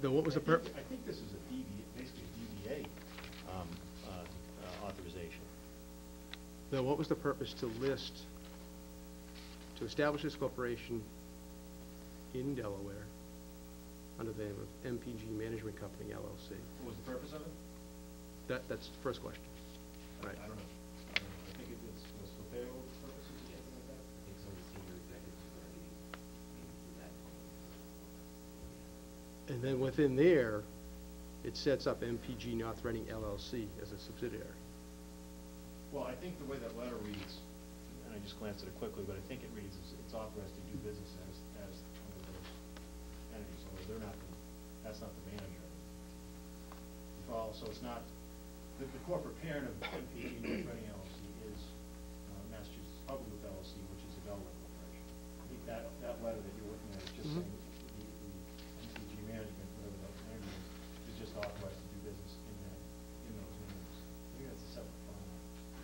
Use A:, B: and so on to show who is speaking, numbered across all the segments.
A: What was the purpose?
B: I think this is basically a DBA authorization.
A: Now, what was the purpose to establish this corporation in Delaware under the name of MPG Management Company, LLC?
B: What was the purpose of it?
A: That's the first question. Right.
B: I don't know. I think it was for payroll purposes or something like that.
C: I think some of the senior executives are going to be in that.
A: And then within there, it sets up MPG North Reading LLC as a subsidiary.
B: Well, I think the way that letter reads, and I just glanced at it quickly, but I think it reads it's authorized to do business as one of those entities, although they're not, that's not the manager. You follow? So it's not, the corporate parent of MPG North Reading LLC is Massachusetts Public LLC, which is a Delaware corporation. I think that letter that you're looking at is just saying the MPG management, whatever that name is just authorized to do business in those names. I think that's a separate file.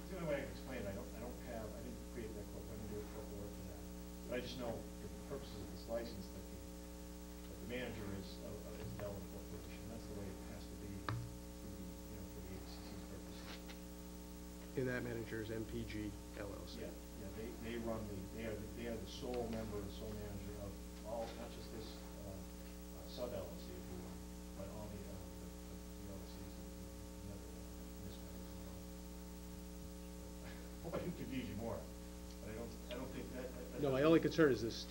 B: The only way I can explain it, I didn't create that corporate, I didn't do a corporate work for that. But I just know for the purposes of this license that the manager is Delaware Corporation. That's the way it has to be for the ABCC's purposes.
A: And that manager is MPG LLC.
B: Yeah, they run they are the sole member and sole manager of all, not just this sub LLC, if you will, but all the LLCs and other municipalities. Hope I didn't confuse you more, but I don't think that.
A: No, my only concern is this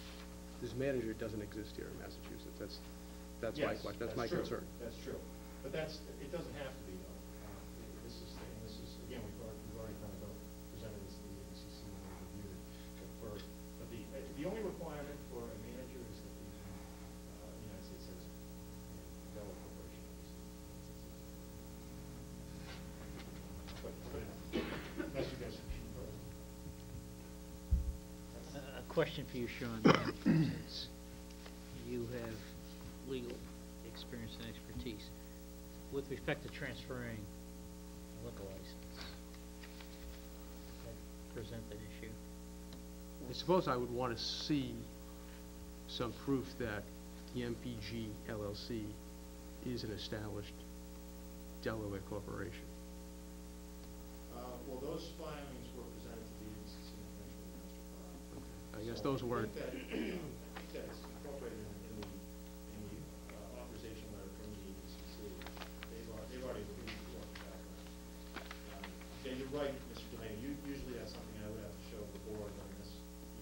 A: manager doesn't exist here in Massachusetts. That's my question. That's my concern.
B: That's true, but it doesn't have to be though. This is again we've already kind of presented this to the ABCC and they reviewed it. But the only requirement for a manager is that the United States citizen, Delaware Corporation. But that's you guys.
D: A question for you, Sean. Since you have legal experience and expertise, with respect to transferring a liquor license, that present an issue?
A: I suppose I would want to see some proof that the MPG LLC is an established Delaware corporation.
B: Well, those filings were presented to the ABCC and eventually the master file.
A: I guess those weren't.
B: I think that it's incorporated in the authorization letter from the ABCC. They've already reviewed the background. Yeah, you're right, Mr. Delaney. Usually that's something I would have to show the board on this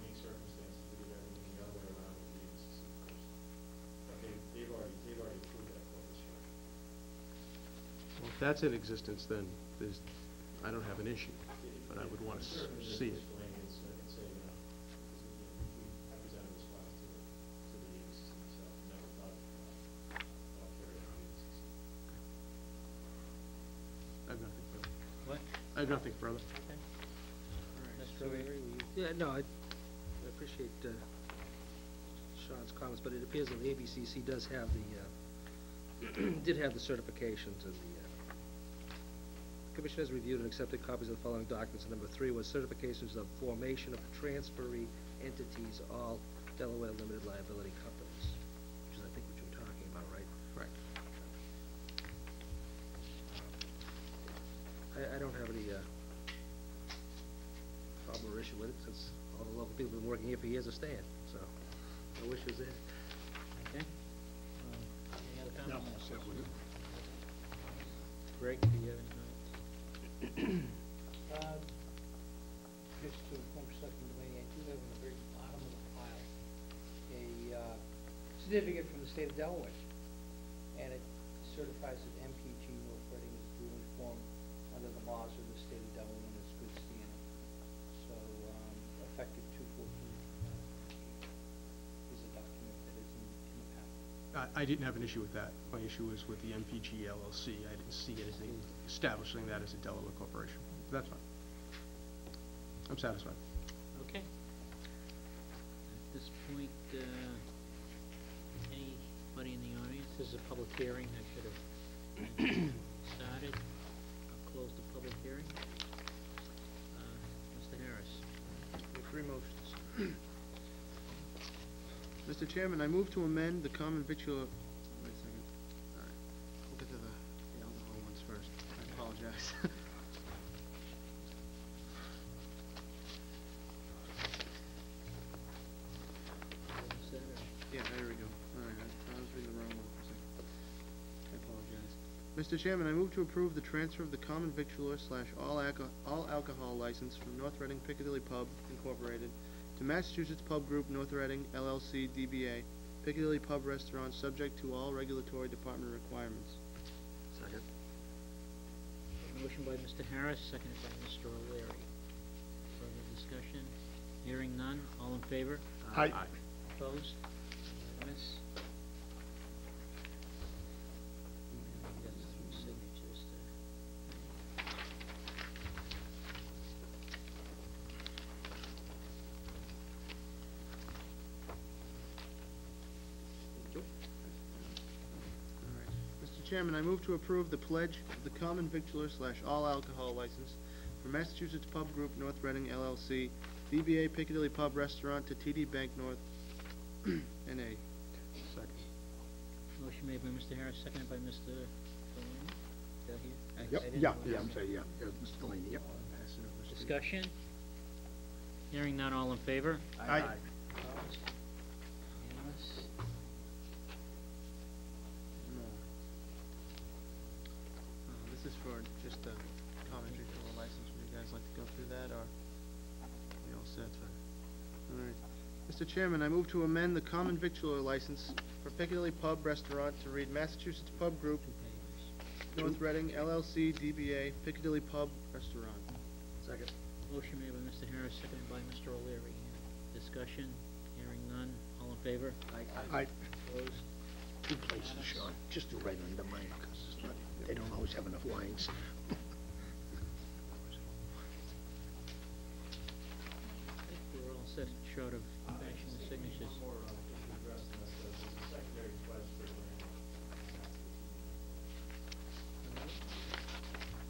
B: unique circumstance to do everything the other way around with the ABCC first. But they've already approved that corporate structure.
A: Well, if that's in existence, then I don't have an issue, but I would want to see it.
B: I presented this file to the ABCC myself, and never thought I'll carry it on the ABCC.
A: I have nothing further.
D: What?
A: I have nothing further.
D: Okay. All right, Mr. O'Leary, will you?
E: Yeah, no, I appreciate Sean's comments, but it appears that the ABCC does have did have the certifications, and the Commission has reviewed and accepted copies of the following documents. And number 3 was certifications of formation of transferee entities, all Delaware limited liability companies, which is, I think, what you were talking about, right?
A: Right.
E: I don't have any problem or issue with it, since all the local people have been working here for years are staying, so no issues there.
D: Okay. Any other
F: No,
D: comments?
F: I'm set with it.
D: Greg, do you have any comments?
G: Just to inform Selectmen Delaney, I do have on the very bottom of the file a certificate from the state of Delaware, and it certifies that MPG North Reading is duly informed under the laws of the state of Delaware and its good standing. So, effective 2/14 is a document that is in the packet.
A: I didn't have an issue with that. My issue was with the MPG LLC. I didn't see anything establishing that as a Delaware corporation. That's fine. I'm satisfied.
D: Okay. At this point, anybody in the audience? This is a public hearing. I should have started. I'll close the public hearing. Mr. Harris.
F: There are 3 motions. Mr. Chairman, I move to amend the common victular. Wait a second. Mr. Chairman, I move to approve the transfer of the common victualler / all alcohol license from North Reading Piccadilly Pub Incorporated to Massachusetts Pub Group North Reading LLC DBA Piccadilly Pub Restaurant, subject to all regulatory department requirements.
E: Second.
D: Motion by Mr. Harris, seconded by Mr. O'Leary. Further discussion? Hearing none, all in favor?
F: Aye.
D: Opposed? Unanimous? And we got some signatures there.
F: Mr. Chairman, I move to approve the pledge of the common victualler / all alcohol license for Massachusetts Pub Group North Reading LLC, DBA Piccadilly Pub Restaurant to TD Bank North, N.A. Second.
D: Motion made by Mr. Harris, seconded by Mr. Delaney. Did I hear? I
H: Yep,
D: didn't
H: yeah,
D: hear.
H: yeah, I'm sorry, yeah, Mr. Delaney, yep.
D: Discussion? Hearing none, all in favor?
F: Aye.
D: Opposed? Unanimous?
F: This is for just a common victualler license. Would you guys like to go through that, or we all set? All right. Mr. Chairman, I move to amend the common victualler license for Piccadilly Pub Restaurant to read Massachusetts Pub Group
D: Two pages.
F: North Reading LLC DBA Piccadilly Pub Restaurant.
E: Second.
D: Motion made by Mr. Harris, seconded by Mr. O'Leary. Discussion? Hearing none, all in favor?
H: Aye.
D: Opposed?
H: Two places, Sean, just do right under mine, because it's not, they don't always have enough lines.
D: I think we're all set, short of finishing the signatures.
B: One more issue addressed in this, there's a secondary pledge for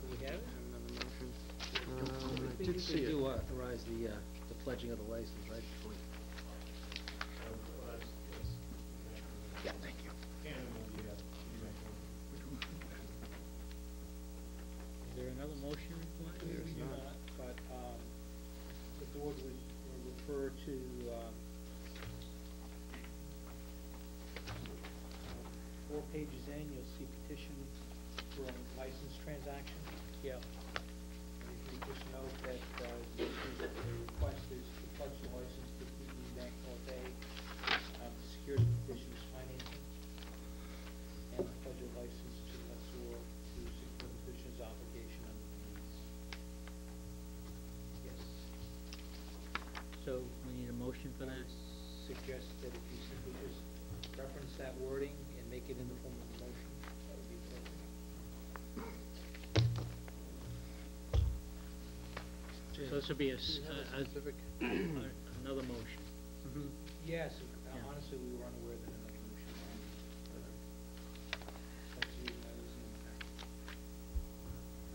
D: Do we have it?
F: Another motion.
E: I
F: did see it.
E: do authorize the pledging of the license, right?
H: Yeah, thank you.
B: Canon will be at
D: Is there another motion required?
G: There's not, but, the board would refer to, 4 pages in, you'll see petition for a license transaction.
D: Yeah.
G: And if you just note that, you'll see that the request is to pledge the license to TD Bank North A, to secure the petition's financing, and the pledge of license to lessor to secure the petition's obligation under the lease. Yes.
D: So, we need a motion for that?
G: Suggest that if you simply just reference that wording and make it in the form of a motion, that would be appropriate.
D: So this would be another motion.
G: Yes,
D: Yeah.
G: honestly, we were unaware that another motion was. That's the reason I was in the packet.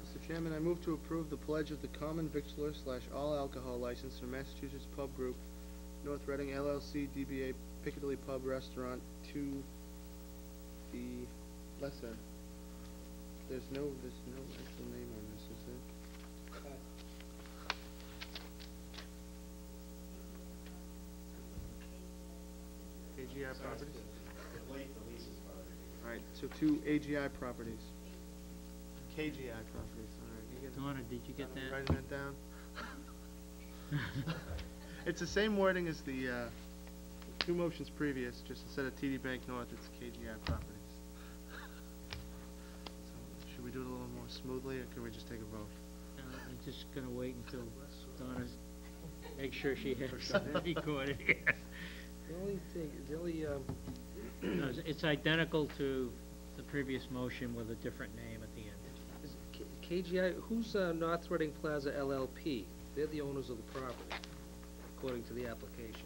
F: Mr. Chairman, I move to approve the pledge of the common victualler / all alcohol license for Massachusetts Pub Group North Reading LLC DBA Piccadilly Pub Restaurant to the lesser. There's no actual name on this, is there? AGI Properties?
B: the lease is part of it.
F: Alright, so 2 AGI Properties. KGI Properties, alright, you get
D: Donna, did you get that?
F: writing that down? It's the same wording as the 2 motions previous, just instead of TD Bank North, it's KGI Properties. So, should we do it a little more smoothly, or can we just take a vote?
D: I'm just gonna wait until Donna, make sure she has something recorded here.
E: The only,
D: No, it's identical to the previous motion with a different name at the end.
E: is KGI, who's North Reading Plaza LLP? They're the owners of the property, according to the application.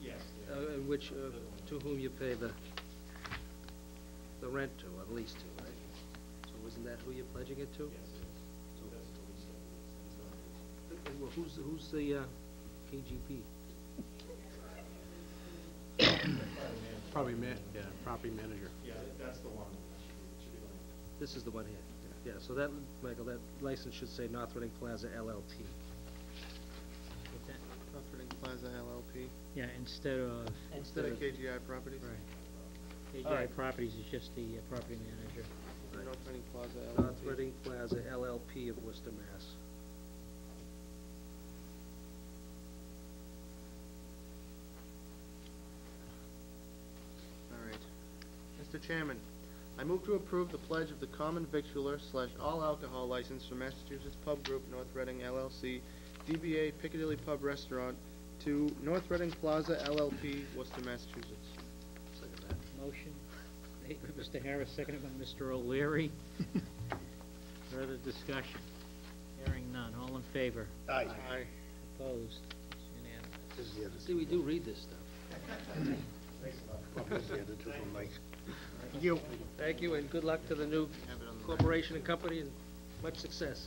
B: Yes.
E: In which, to whom you pay the rent to, or the lease to, right? So isn't that who you're pledging it to?
B: Yes, it is. So that's the lease that it's
E: Well, who's the KGP?
A: Probably property manager.
B: Yeah, that's the one. Should be the one.
E: This is the one here. Yeah, so that, Michael, that license should say North Reading Plaza LLP.
D: With that?
F: North Reading Plaza LLP,
D: Yeah, instead of,
F: instead of KGI Properties?
D: right.
E: All right.
D: KGI Properties is just the property manager.
F: North Reading Plaza
E: North
F: LLC.
E: Reading Plaza LLP of Worcester, Mass.
F: All right. Mr. Chairman, I move to approve the pledge of the common victualler / all alcohol license for Massachusetts Pub Group North Reading LLC, DBA Piccadilly Pub Restaurant, to North Reading Plaza LLP, Worcester, Massachusetts.
E: Second that.
D: Motion made by Mr. Harris, seconded by Mr. O'Leary. Further discussion? Hearing none. All in favor?
H: Aye.
F: Aye.
D: Opposed? It's unanimous.
H: This is the other.
E: See, we do read this stuff.
H: This is the other two from Mike. Thank you.
E: Thank you, and good luck to the new
F: Have it on the
E: corporation and company, and much success,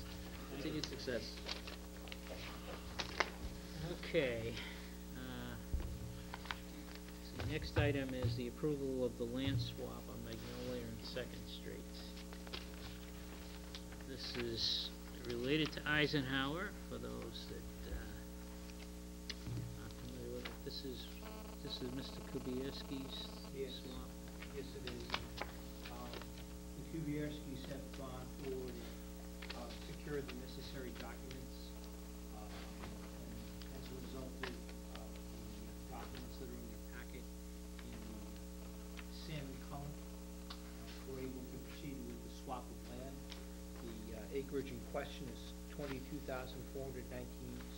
E: continued success.
D: Okay. So the next item is the approval of the land swap on Magnolia and Second Streets. This is related to Eisenhower, for those that aren't familiar with it. This is Mr. Kubieski's
G: Yes.
D: swap.
G: Yes, it is. The Kubierskis have gone forward and secured the necessary documents. And as a result of the documents that are in your packet in the salmon color, we're able to proceed with the swap of land. The acreage in question is 22,419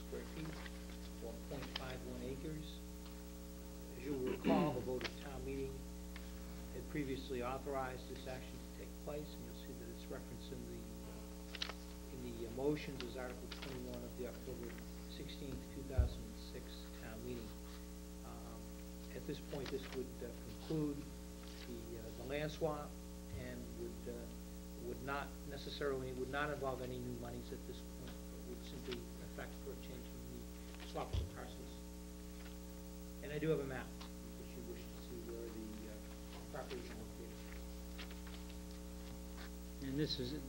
G: square feet, or 0.51 acres. As you'll recall, the vote of town meeting had previously authorized this action to take place, and you'll see that it's referenced in the motions as Article 21 of the October 16th, 2006 town meeting. At this point, this would conclude the land swap, and would not involve any new monies at this point. It would simply affect for a change in the swap of the parcels. And I do have a map, if you wish to see where the properties are located.
D: And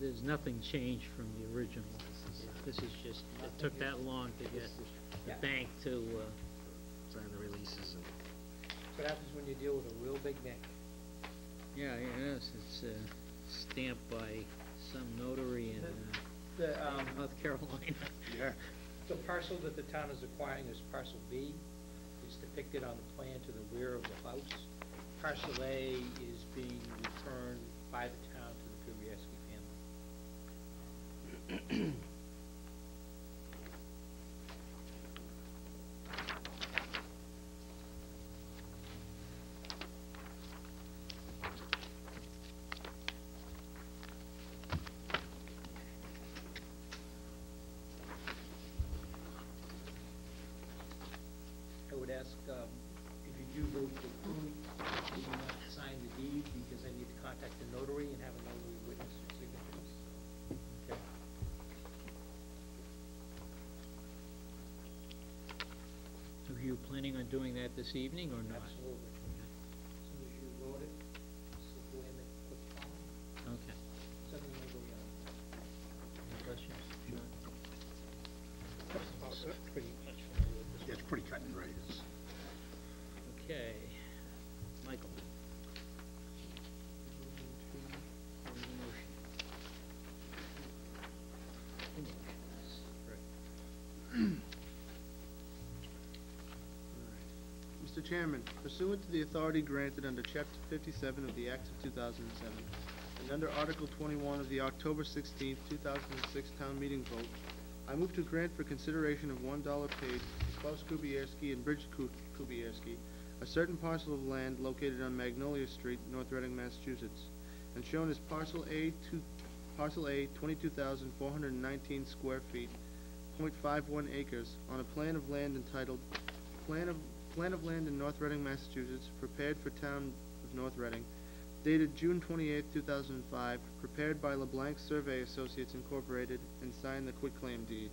D: there's nothing changed from the original. This is just, it took that long to get the
G: Yeah.
D: bank to,
E: Sign the releases and.
G: That's what happens when you deal with a real big bank.
D: yeah, yes, it's stamped by some notary in
G: The,
D: North Carolina.
H: Yeah.
G: the parcel that the town is acquiring is parcel B. It's depicted on the plan to the rear of the house. Parcel A is being returned by the town to the Kubierski family. I would ask, if you do vote to approve, you do not sign the deed, because I need to contact the notary and have a notary witness your signatures.
D: Okay. Are you planning on doing that this evening or not?
G: Absolutely. As soon as you vote it, slip away and make a quick file.
D: Okay.
G: Send the notary on.
D: Any questions, Sean?
H: All set.
D: Pretty much familiar with this.
H: Yeah, it's pretty cut and dry. It's-
D: Okay, Michael.
F: Mr. Chairman, pursuant to the authority granted under Chapter 57 of the Acts of 2007, and under Article 21 of the October 16, 2006 town meeting vote, I move to grant for consideration of $1 paid to Klaus Kubierski and Bridget Kubierski a certain parcel of land located on Magnolia Street, North Reading, Massachusetts, and shown as Parcel A, 22,419 square feet, 0.51 acres, on a plan of land entitled Plan of Land in North Reading, Massachusetts, prepared for Town of North Reading, dated June 28, 2005, prepared by LeBlanc Survey Associates Incorporated, and signed the quitclaim deed.